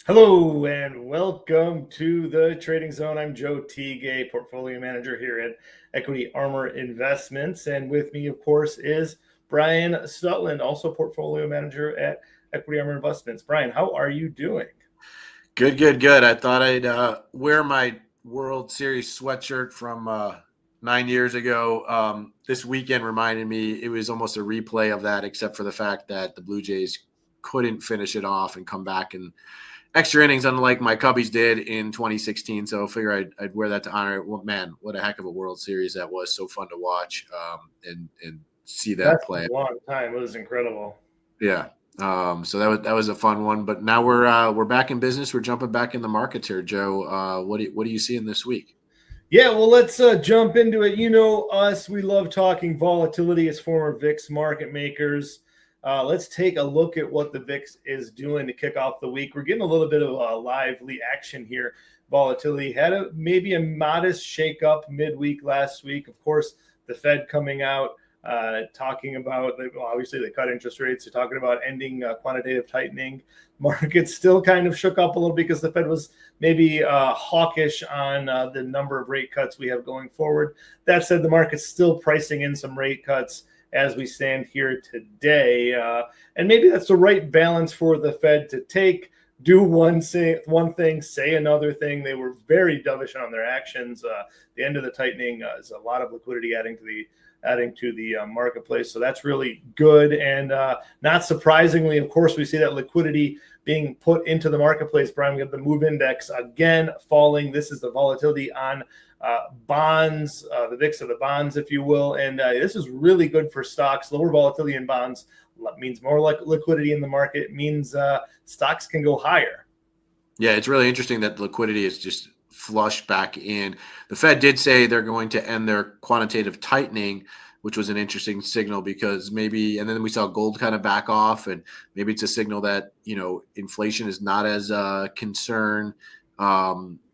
Hello and welcome to the Trading Zone. I'm Joe Teague, portfolio manager here at Equity Armor Investments. And with me, of course, is Brian Stutland, also portfolio manager at Equity Armor Investments. Brian, how are you doing? Good, good, good. I thought I'd wear my World Series sweatshirt from 9 years ago. This weekend reminded me it was almost a replay of that, except for the fact that the Blue Jays couldn't finish it off and come back in extra innings, unlike my Cubbies did in 2016. So I figure I'd wear that to honor it. Well, man, what a heck of a World Series that was. So fun to watch and see that That's been play. a long time. It was incredible. Yeah. So that was a fun one. But now we're back in business. We're jumping back in the markets here, Joe. What are you seeing this week? Yeah, well, let's jump into it. You know us, we love talking volatility as former VIX market makers. Let's take a look at what the VIX is doing to kick off the week. We're getting a little bit of a lively action here. Volatility had maybe a modest shakeup midweek last week. Of course, the Fed coming out talking about, well, obviously they cut interest rates. They're talking about ending quantitative tightening. Markets still kind of shook up a little because the Fed was maybe hawkish on the number of rate cuts we have going forward. That said, the market's still pricing in some rate cuts as we stand here today. And maybe that's the right balance for the Fed to take. Do one thing, say another thing. They were very dovish on their actions. The end of the tightening is a lot of liquidity adding to the marketplace. So that's really good. And not surprisingly, of course, we see that liquidity being put into the marketplace. Brian, we have the MOVE index again falling. This is the volatility on bonds, the VIX of the bonds, if you will. And this is really good for stocks. Lower volatility in bonds means more liquidity in the market, means stocks can go higher. Yeah, it's really interesting that liquidity is just flush back in. The Fed did say they're going to end their quantitative tightening, which was an interesting signal because maybe, and then we saw gold kind of back off, and maybe it's a signal that, inflation is not as a concern.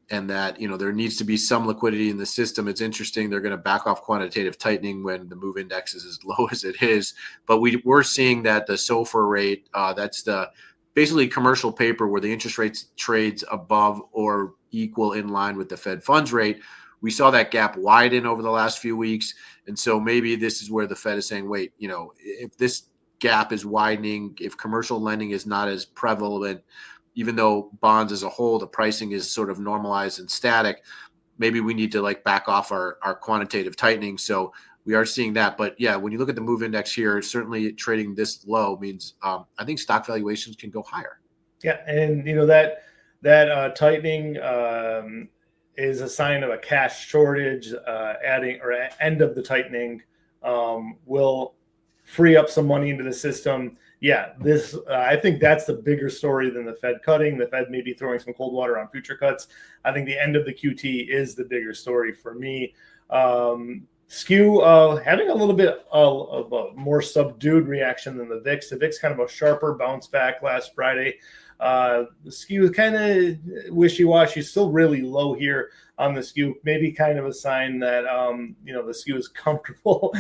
And that, there needs to be some liquidity in the system. It's interesting. They're going to back off quantitative tightening when the MOVE index is as low as it is. But we're seeing that the SOFR rate, that's the basically commercial paper where the interest rates trades above or equal in line with the Fed funds rate. We saw that gap widen over the last few weeks. And so maybe this is where the Fed is saying, wait, if this gap is widening, if commercial lending is not as prevalent, even though bonds as a whole, the pricing is sort of normalized and static, maybe we need to back off our quantitative tightening. So we are seeing that. But yeah, when you look at the MOVE index here, certainly trading this low means I think stock valuations can go higher. Yeah, and that tightening is a sign of a cash shortage. Adding or end of the tightening will free up some money into the system. Yeah, I think that's the bigger story than the Fed cutting. The Fed may be throwing some cold water on future cuts. I think the end of the QT is the bigger story for me. Skew having a little bit of a more subdued reaction than the VIX. The VIX kind of a sharper bounce back last Friday. The skew is kind of wishy-washy, still really low here on the skew. Maybe kind of a sign that the skew is comfortable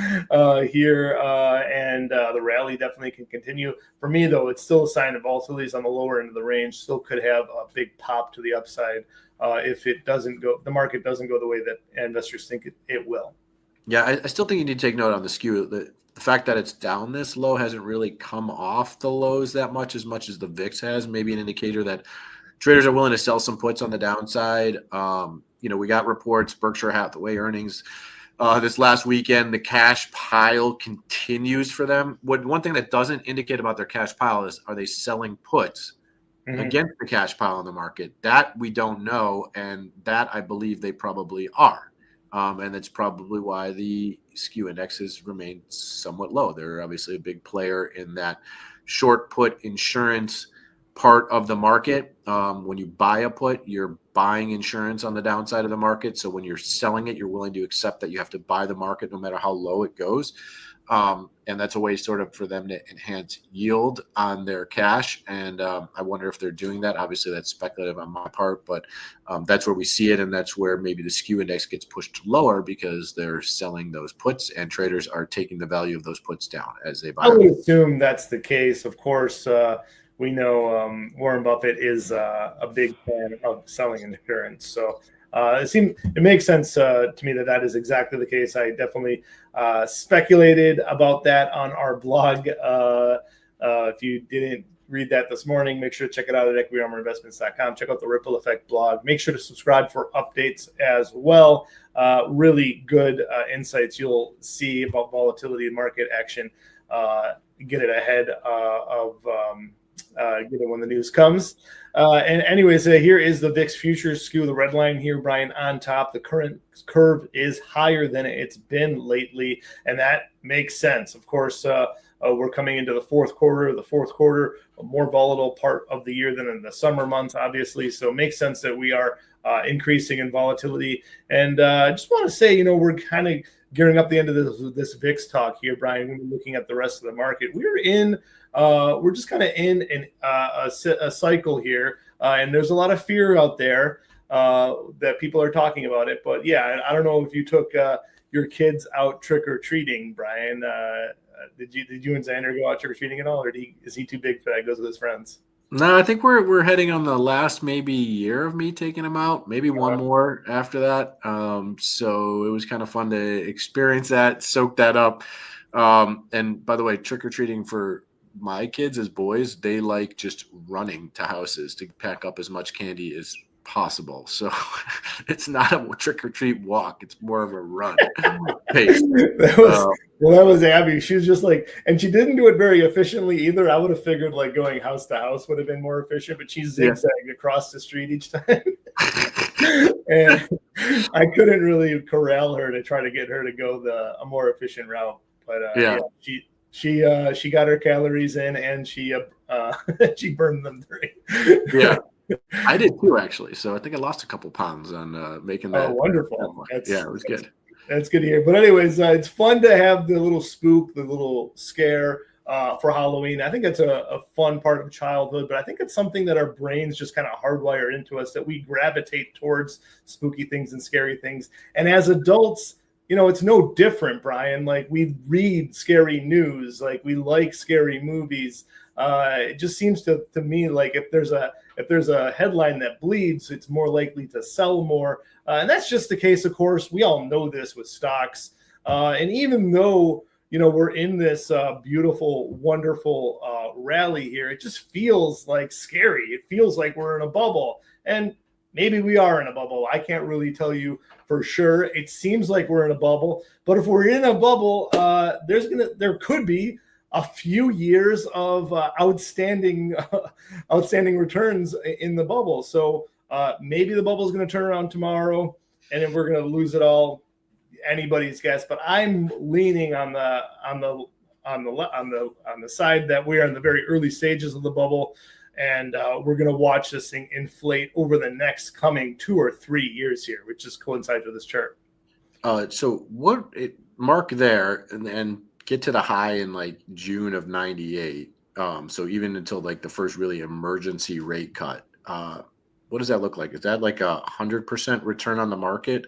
here, and the rally definitely can continue. For me, though, it's still a sign of volatility on the lower end of the range. Still could have a big pop to the upside if the market doesn't go the way that investors think it will. Yeah, I still think you need to take note on the skew. The fact that it's down this low hasn't really come off the lows that much as the VIX has. Maybe an indicator that traders are willing to sell some puts on the downside. We got reports, Berkshire Hathaway earnings this last weekend. The cash pile continues for them. One thing that doesn't indicate about their cash pile is, are they selling puts against the cash pile in the market? That we don't know, and that I believe they probably are. And that's probably why the skew indexes remain somewhat low. They're obviously a big player in that short put insurance part of the market. When you buy a put, you're buying insurance on the downside of the market. So when you're selling it, you're willing to accept that you have to buy the market no matter how low it goes. And that's a way sort of for them to enhance yield on their cash. And I wonder if they're doing that. Obviously, that's speculative on my part, but that's where we see it. And that's where maybe the skew index gets pushed lower because they're selling those puts and traders are taking the value of those puts down as they buy. I would assume that's the case. Of course, we know Warren Buffett is a big fan of selling insurance. So it makes sense to me that is exactly the case. I definitely speculated about that on our blog. If you didn't read that this morning, make sure to check it out at equityarmorinvestments.com. Check out the Ripple Effect blog. Make sure to subscribe for updates as well. Really good insights you'll see about volatility and market action. Get it ahead of get it when the news comes. And anyways, here is the VIX futures skew, the red line here, Brian, on top. The current curve is higher than it's been lately, and that makes sense. Of course, we're coming into the fourth quarter. The fourth quarter, a more volatile part of the year than in the summer months, obviously. So it makes sense that we are increasing in volatility. And I just want to say, we're kind of gearing up the end of this VIX talk here, Brian. When we're looking at the rest of the market, we're just kind of in a cycle here, and there's a lot of fear out there that people are talking about it. But yeah, I don't know if you took your kids out trick or treating, Brian. Did you and Xander go out trick or treating at all, or is he too big for that? Goes with his friends. No, I think we're heading on the last maybe year of me taking him out, maybe one more after that. So it was kind of fun to experience that, soak that up. And by the way, trick or treating for my kids as boys, they like just running to houses to pack up as much candy as possible. So it's not a trick or treat walk; it's more of a run pace. That was Abby. She was just like, and she didn't do it very efficiently either. I would have figured like going house to house would have been more efficient, but she zigzagged across the street each time. And I couldn't really corral her to try to get her to go a more efficient route. But she got her calories in, and she burned them through. Yeah. I did too, actually. So I think I lost a couple pounds on making that. Oh, wonderful. It was good. That's good to hear. But anyways, it's fun to have the little spook, the little scare for Halloween. I think it's a fun part of childhood, but I think it's something that our brains just kind of hardwire into us, that we gravitate towards spooky things and scary things. And as adults, it's no different, Brian. Like, we read scary news, like we like scary movies. It just seems to me like if there's a headline that bleeds, it's more likely to sell more. And that's just the case, of course. We all know this with stocks. And even though, we're in this beautiful, wonderful rally here, it just feels like scary. It feels like we're in a bubble. And maybe we are in a bubble. I can't really tell you for sure. It seems like we're in a bubble. But if we're in a bubble, there could be a few years of outstanding returns in the bubble. So maybe the bubble is going to turn around tomorrow, and then we're going to lose it all. Anybody's guess, but I'm leaning on the side that we are in the very early stages of the bubble, and we're going to watch this thing inflate over the next coming 2 or 3 years here, which just coincides with this chart. So mark there and get to the high in like June of 98. So even until like the first really emergency rate cut, what does that look like? Is that like 100% return on the market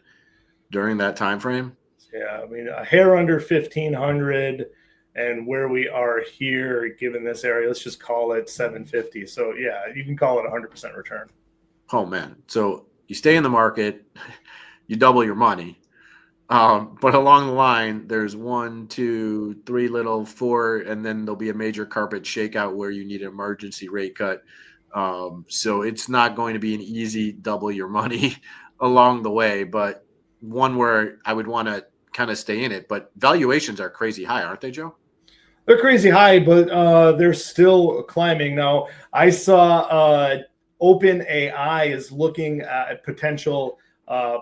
during that time frame? Yeah, I mean, a hair under 1,500, and where we are here, given this area, let's just call it 750. So yeah, you can call it 100% return. Oh man! So you stay in the market, you double your money. But along the line, there's 1, 2, 3 little 4, and then there'll be a major carpet shakeout where you need an emergency rate cut. So it's not going to be an easy double your money along the way, but one where I would want to kind of stay in it. But valuations are crazy high, aren't they, Joe? They're crazy high, but they're still climbing. Now, I saw OpenAI is looking at potential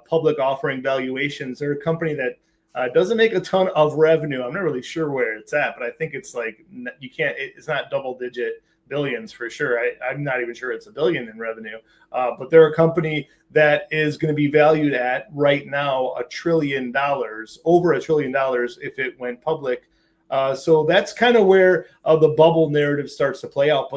public offering valuations. They're a company that doesn't make a ton of revenue. I'm not really sure where it's at, but I think it's like it's not double-digit billions for sure. I'm not even sure it's $1 billion in revenue, but they're a company that is going to be valued at right now $1 trillion, over $1 trillion if it went public. So that's kind of where the bubble narrative starts to play out.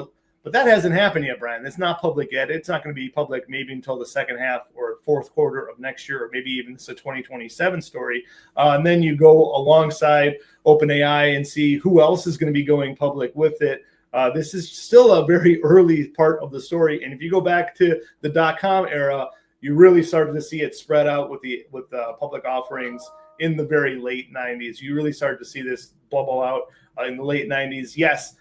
But that hasn't happened yet, Brian. It's not public yet. It's not going to be public maybe until the second half or fourth quarter of next year, or maybe even it's a 2027 story. And then you go alongside OpenAI and see who else is going to be going public with it. This is still a very early part of the story. And if you go back to the .com era, you really started to see it spread out with the public offerings in the very late 90s. You really started to see this bubble out in the late 90s. Yes.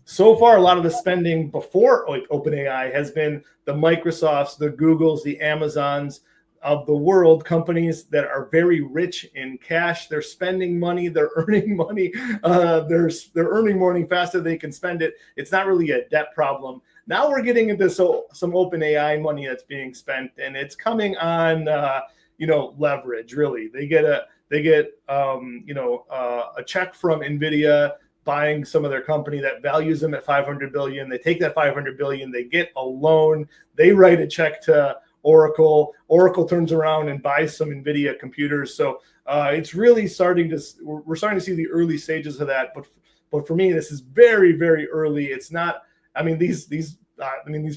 So far, a lot of the spending before OpenAI has been the Microsofts, the Googles, the Amazons of the world, companies that are very rich in cash. They're spending money, they're earning money, they're earning money faster than they can spend it. It's not really a debt problem. Now we're getting into some OpenAI money that's being spent, and it's coming on leverage. Really, they get a check from NVIDIA buying some of their company that values them at $500 billion. They take that $500 billion, they get a loan, they write a check to Oracle. Oracle turns around and buys some NVIDIA computers. So it's really we're starting to see the early stages of that. But for me, this is very, very early. It's not, these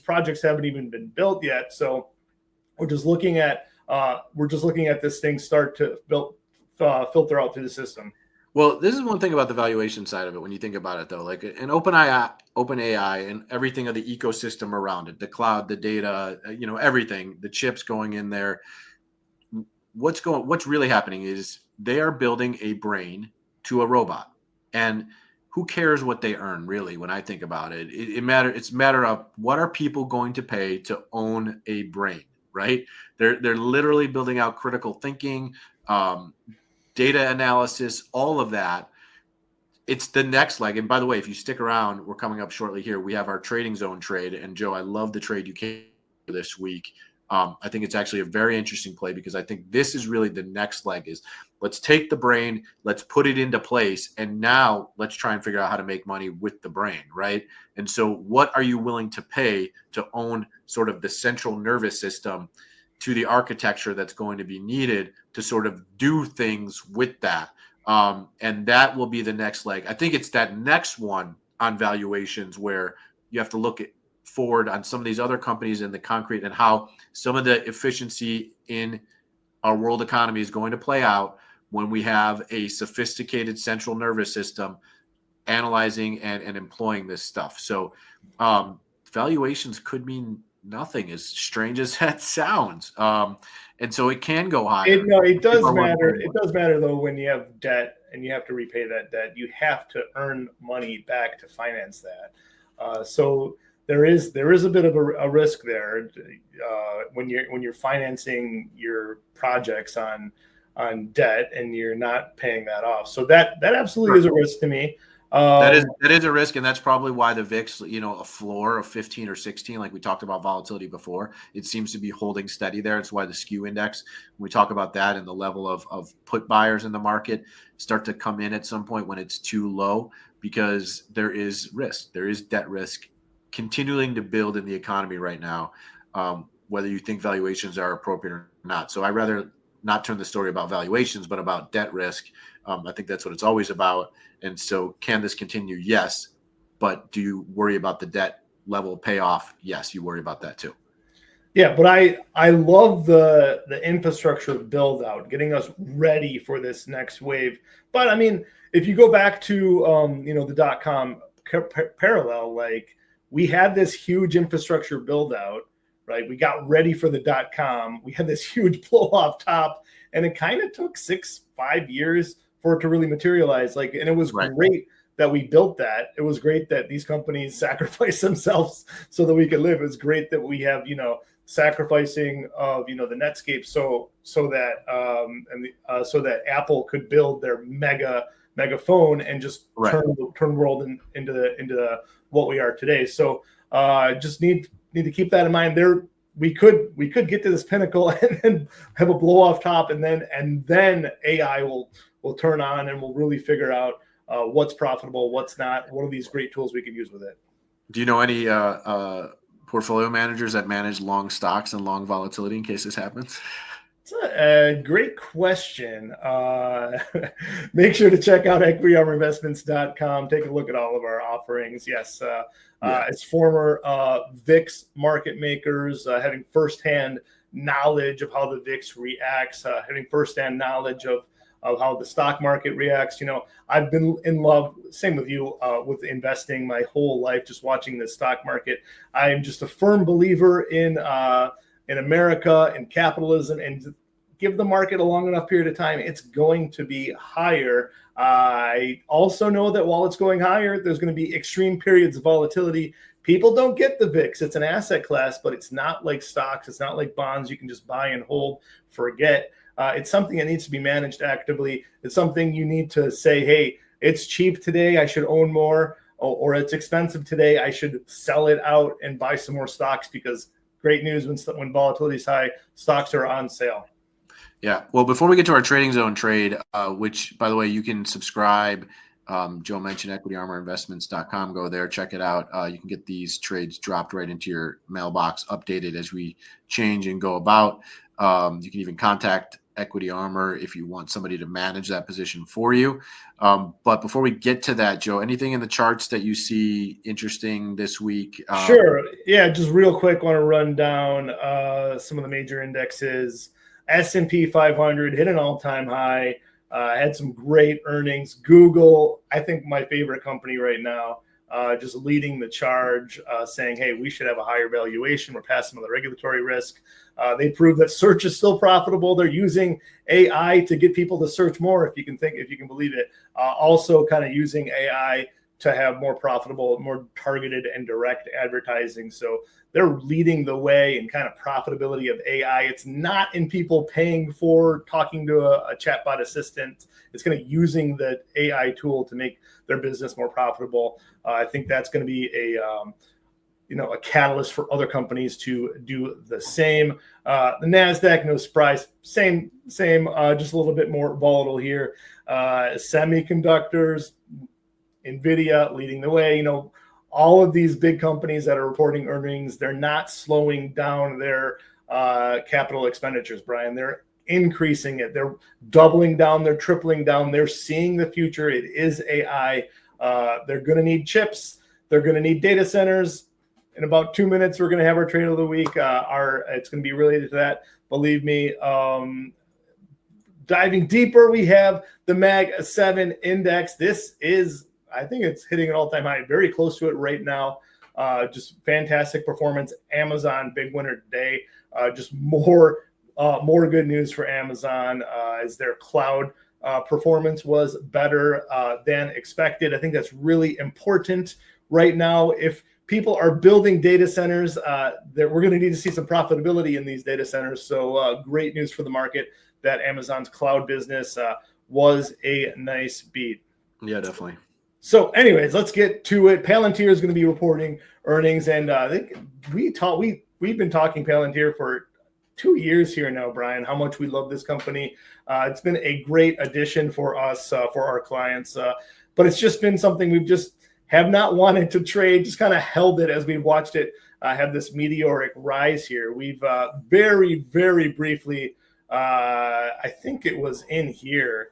projects haven't even been built yet. So we're just looking at this thing start to filter out through the system. Well, this is one thing about the valuation side of it when you think about it, though. Like an OpenAI and everything of the ecosystem around it, the cloud, the data, everything, the chips going in there. What's really happening is they are building a brain to a robot, and who cares what they earn, really? When I think about it, it's a matter of what are people going to pay to own a brain, right? They're literally building out critical thinking. Data analysis, all of that. It's the next leg. And by the way, if you stick around, we're coming up shortly here. We have our trading zone trade. And Joe, I love the trade you came this week. I think it's actually a very interesting play because I think this is really the next leg is let's take the brain, let's put it into place. And now let's try and figure out how to make money with the brain, right? And so what are you willing to pay to own sort of the central nervous system to the architecture that's going to be needed to sort of do things with that. And that will be the next leg. I think it's that next one on valuations where you have to look forward on some of these other companies in the concrete and how some of the efficiency in our world economy is going to play out when we have a sophisticated central nervous system analyzing and employing this stuff. So valuations could mean nothing, as strange as that sounds. And so it can go higher. It does matter. It does matter, though, when you have debt and you have to repay that debt. You have to earn money back to finance that. So there is a bit of a risk there when you're financing your projects on debt and you're not paying that off. So that absolutely is a risk to me. That is a risk, and that's probably why the VIX, a floor of 15 or 16, like we talked about volatility before, it seems to be holding steady there. It's why the skew index, when we talk about that and the level of put buyers in the market start to come in at some point when it's too low, because there is risk. There is debt risk continuing to build in the economy right now, whether you think valuations are appropriate or not. So I'd rather not turn the story about valuations, but about debt risk. I think that's what it's always about. And so can this continue? Yes. But do you worry about the debt level payoff? Yes, you worry about that too. Yeah, but I love the infrastructure build out, getting us ready for this next wave. But if you go back to the .com parallel, like we had this huge infrastructure build out, right? We got ready for the .com. We had this huge blow off top, and it kind of took 5 years for it to really materialize. And it was great that we built that. It was great that these companies sacrificed themselves so that we could live. It was great that we have, sacrificing of, the Netscape so that Apple could build their mega phone and just turn the world into the what we are today. So just need to keep that in mind. We could get to this pinnacle and then have a blow off top, and then AI will turn on and we'll really figure out what's profitable, what's not. What are these great tools we can use with it? Do you know any portfolio managers that manage long stocks and long volatility in case this happens? It's a great question. Make sure to check out equityarmorinvestments.com. Take a look at all of our offerings. Yes, as former VIX market makers, having firsthand knowledge of how the VIX reacts, having firsthand knowledge of of how the stock market reacts. I've been in love, same with you, with investing my whole life, just watching the stock market. I'm just a firm believer in America and capitalism, and give the market a long enough period of time, it's going to be higher. I also know that while it's going higher, there's going to be extreme periods of volatility. People don't get the VIX. It's an asset class, but it's not like stocks. It's not like bonds you can just buy and hold, forget. It's something that needs to be managed actively. It's something you need to say, hey, it's cheap today, I should own more, or it's expensive today, I should sell it out and buy some more stocks, because great news, when volatility is high, stocks are on sale. Yeah. Well, before we get to our trading zone trade, which, by the way, you can subscribe. Joe mentioned equityarmorinvestments.com. Go there, check it out. You can get these trades dropped right into your mailbox, updated as we change and go about. You can even contact Equity Armor if you want somebody to manage that position for you. But before we get to that, Joe, anything in the charts that you see interesting this week? Sure. Yeah, just real quick, want to run down some of the major indexes. S&P 500 hit an all-time high, had some great earnings. Google, I think my favorite company right now, just leading the charge, saying, hey, we should have a higher valuation. We're past some of the regulatory risk. They proved that search is still profitable. They're using AI to get people to search more, if you can believe it. Also kind of using AI to have more profitable, more targeted and direct advertising. So they're leading the way in kind of profitability of AI. It's not in people paying for talking to a chatbot assistant. It's kind of using the AI tool to make their business more profitable. I think that's going to be a catalyst for other companies to do the same. The NASDAQ, no surprise, same, just a little bit more volatile here. Semiconductors, NVIDIA leading the way. All of these big companies that are reporting earnings, they're not slowing down their capital expenditures, Brian. They're increasing it. They're doubling down. They're tripling down. They're seeing the future. It is AI. They're going to need chips. They're going to need data centers. In about 2 minutes, we're going to have our trade of the week. It's going to be related to that. Believe me. Diving deeper, we have the Mag 7 index. This is, I think it's hitting an all-time high, very close to it right now. Just fantastic performance. Amazon, big winner today. Just more good news for Amazon as their cloud performance was better than expected. I think that's really important right now. If people are building data centers, that we're going to need to see some profitability in these data centers. So great news for the market that Amazon's cloud business was a nice beat. Yeah, definitely. So anyways, let's get to it. Palantir is going to be reporting earnings, and I think we've been talking Palantir for 2 years here now, Brian, how much we love this company. It's been a great addition for us, for our clients, but it's just been something we've just have not wanted to trade, just kind of held it as we watched it have this meteoric rise here. We've very, very briefly, I think it was in here,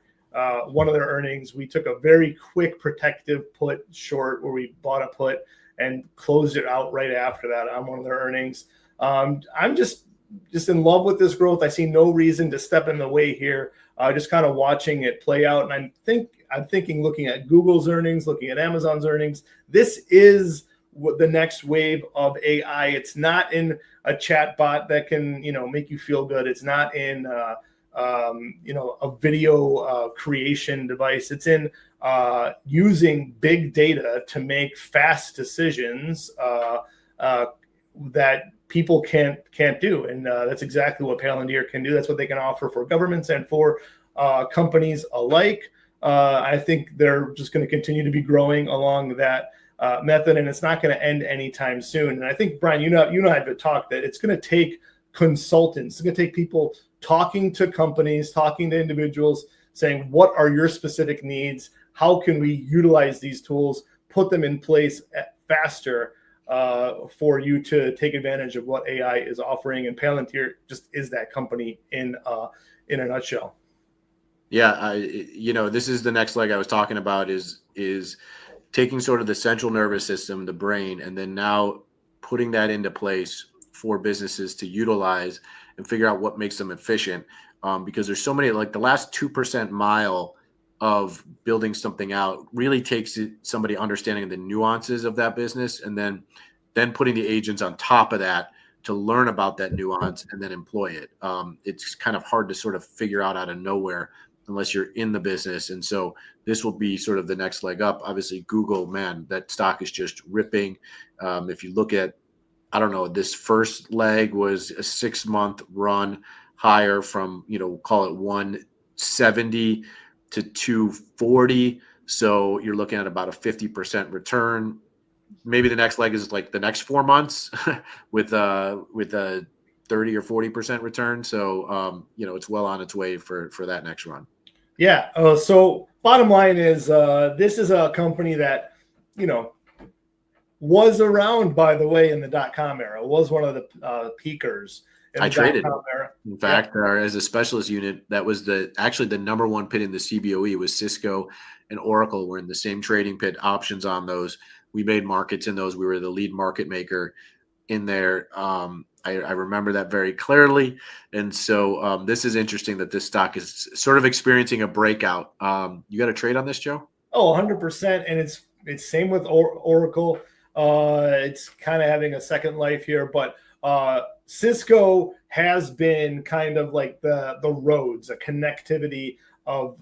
one of their earnings, we took a very quick protective put short where we bought a put and closed it out right after that on one of their earnings. I'm just in love with this growth. I see no reason to step in the way here. Just kind of watching it play out. And I'm thinking, looking at Google's earnings, looking at Amazon's earnings, this is the next wave of AI. It's not in a chat bot that can, make you feel good. It's not in, a video creation device. It's in using big data to make fast decisions that people can't do. And that's exactly what Palantir can do. That's what they can offer for governments and for companies alike. I think they're just going to continue to be growing along that method, and it's not going to end anytime soon. And I think, Brian, you and I have talked that it's going to take consultants. It's going to take people talking to companies, talking to individuals, saying, what are your specific needs? How can we utilize these tools, put them in place faster for you to take advantage of what AI is offering? And Palantir just is that company in a nutshell. Yeah, this is the next leg I was talking about is taking sort of the central nervous system, the brain, and then now putting that into place for businesses to utilize and figure out what makes them efficient. because there's so many, like the last 2% mile of building something out really takes somebody understanding the nuances of that business, and then putting the agents on top of that to learn about that nuance and then employ it. It's kind of hard to sort of figure out of nowhere unless you're in the business. And so this will be sort of the next leg up. Obviously, Google, man, that stock is just ripping. If you look at, I don't know, this first leg was a 6-month run higher from, call it 170 to 240. So you're looking at about a 50% return. Maybe the next leg is like the next 4 months with a 30 or 40% return. So, it's well on its way for that next run. Yeah. So bottom line is this is a company that, was around, by the way, in the .com era, was one of the peakers in the I traded. .com era. In fact, as a specialist unit, that was actually the number one pit in the CBOE was Cisco and Oracle. Were in the same trading pit, options on those. We made markets in those. We were the lead market maker in there. I remember that very clearly. And so this is interesting that this stock is sort of experiencing a breakout. You got a trade on this, Joe? Oh, 100%. And it's same with Oracle. It's kind of having a second life here, but Cisco has been kind of like the roads, a connectivity of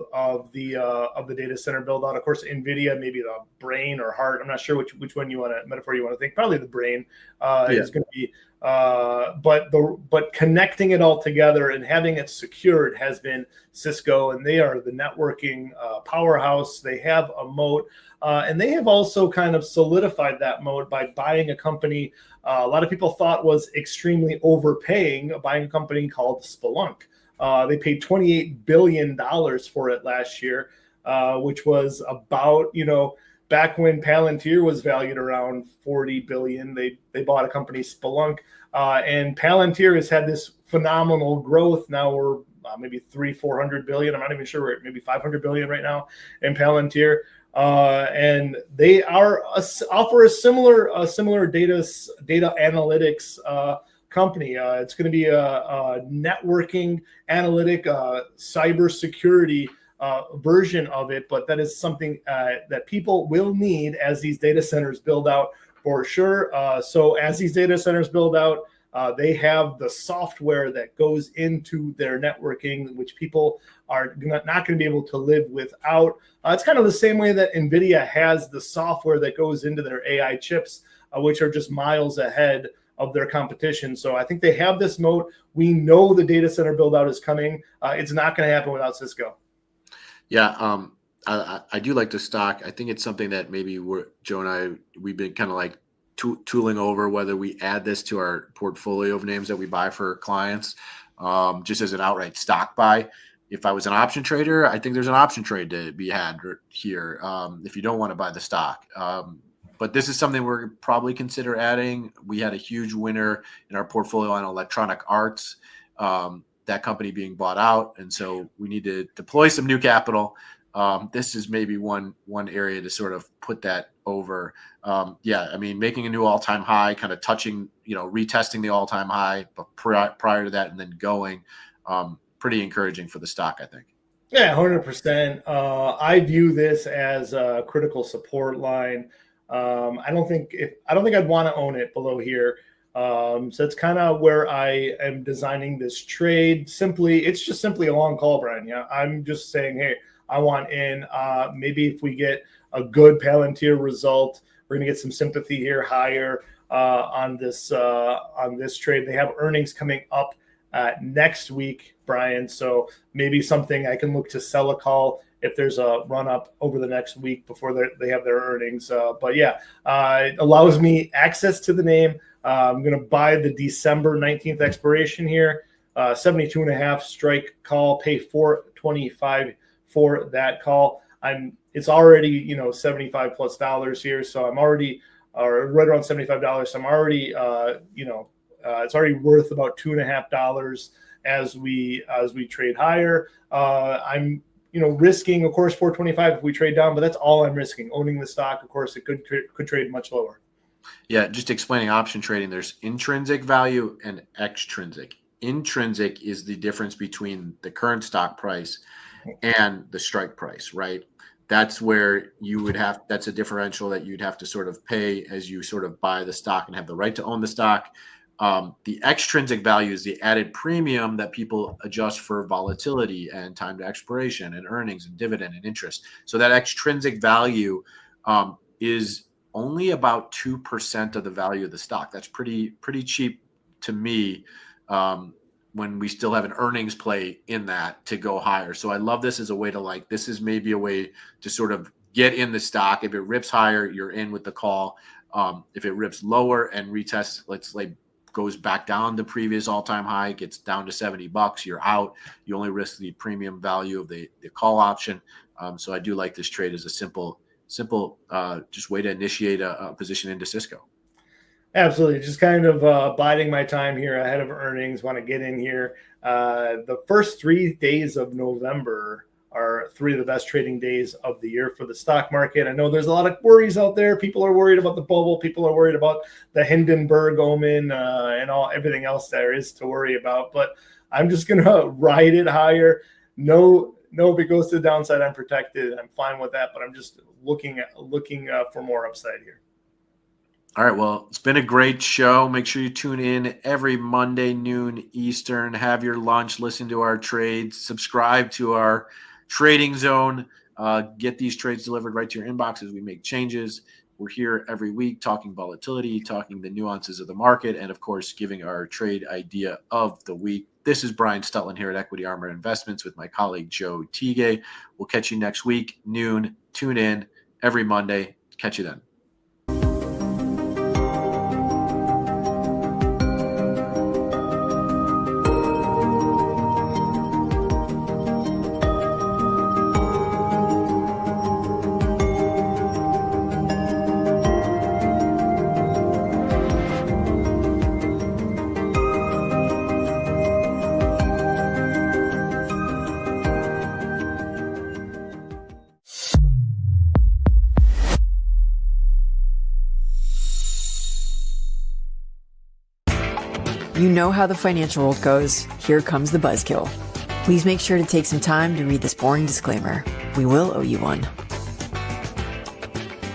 the data center build out. Of course, NVIDIA, maybe the brain or heart. I'm not sure which one metaphor you want to think. Probably the brain is going to be. But connecting it all together and having it secured has been Cisco, and they are the networking powerhouse. They have a moat. And they have also kind of solidified that moat by buying a company a lot of people thought was extremely overpaying, buying a company called Splunk. They paid $28 billion for it last year, which was about, back when Palantir was valued around $40 billion. They bought a company, Splunk, and Palantir has had this phenomenal growth. Now we're maybe 400 billion. I'm not even sure. We're maybe 500 billion right now in Palantir. And they offer a similar data analytics company. It's going to be a networking analytic cybersecurity version of it, but that is something that people will need as these data centers build out for sure. So as these data centers build out, they have the software that goes into their networking, which people are not going to be able to live without. It's kind of the same way that NVIDIA has the software that goes into their AI chips, which are just miles ahead of their competition. So I think they have this moat. We know the data center build out is coming. It's not going to happen without Cisco. Yeah, I do like the stock. I think it's something that maybe Joe and we've been kind of like tooling over whether we add this to our portfolio of names that we buy for clients, just as an outright stock buy. If I was an option trader, I think there's an option trade to be had here if you don't want to buy the stock. But this is something we're probably consider adding. We had a huge winner in our portfolio on Electronic Arts, that company being bought out. And so we need to deploy some new capital. This is maybe one area to sort of put that over. Making a new all-time high, kind of touching, retesting the all-time high, but prior to that and then going, pretty encouraging for the stock, I think. Yeah, 100%. I view this as a critical support line. I don't think I'd want to own it below here. So it's kind of where I am designing this trade. It's just simply a long call, Brian. Yeah, I'm just saying, hey, I want in. Maybe if we get a good Palantir result, we're going to get some sympathy here higher on this trade. They have earnings coming up next week, Brian. So maybe something I can look to sell a call if there's a run up over the next week before they have their earnings. It allows me access to the name. I'm going to buy the December 19th expiration here, 72.5 strike call, pay $4.25 for that call. It's already, $75+ here. So I'm already right around $75. So I'm already, it's already worth about $2.50 as we trade higher. I'm risking, of course, $4.25 if we trade down, but that's all I'm risking. Owning the stock, of course, it could trade much lower. Yeah, just explaining option trading. There's intrinsic value and extrinsic. intrinsic is the difference between the current stock price and the strike price, right? That's where you would have, that's a differential that you'd have to sort of pay as you sort of buy the stock and have the right to own the stock. The extrinsic value is the added premium that people adjust for volatility and time to expiration and earnings and dividend and interest. So that extrinsic value is only about 2% of the value of the stock. That's pretty cheap to me, when we still have an earnings play in that to go higher. So I love this as a way to, like, this is maybe a way to sort of get in the stock. If it rips higher, you're in with the call. If it rips lower and retests, let's say goes back down to previous all-time high, gets down to $70, you're out. You only risk the premium value of the call option. So I do like this trade as a simple just way to initiate a position into Cisco. Absolutely. Just kind of biding my time here ahead of earnings. Want to get in here. The first 3 days of November are 3 of the best trading days of the year for the stock market. I know there's a lot of worries out there. People are worried about the bubble. People are worried about the Hindenburg omen and everything else there is to worry about. But I'm just going to ride it higher. No, if it goes to the downside, I'm protected. I'm fine with that. But I'm just looking for more upside here. All right, well, it's been a great show. Make sure you tune in every Monday, noon Eastern. Have your lunch, listen to our trades, subscribe to our trading zone. Get these trades delivered right to your inbox as we make changes. We're here every week talking volatility, talking the nuances of the market, and, of course, giving our trade idea of the week. This is Brian Stutland here at Equity Armor Investments with my colleague Joe Teague. We'll catch you next week, noon. Tune in every Monday. Catch you then. You know how the financial world goes. Here comes the buzzkill. Please make sure to take some time to read this boring disclaimer. We will owe you one.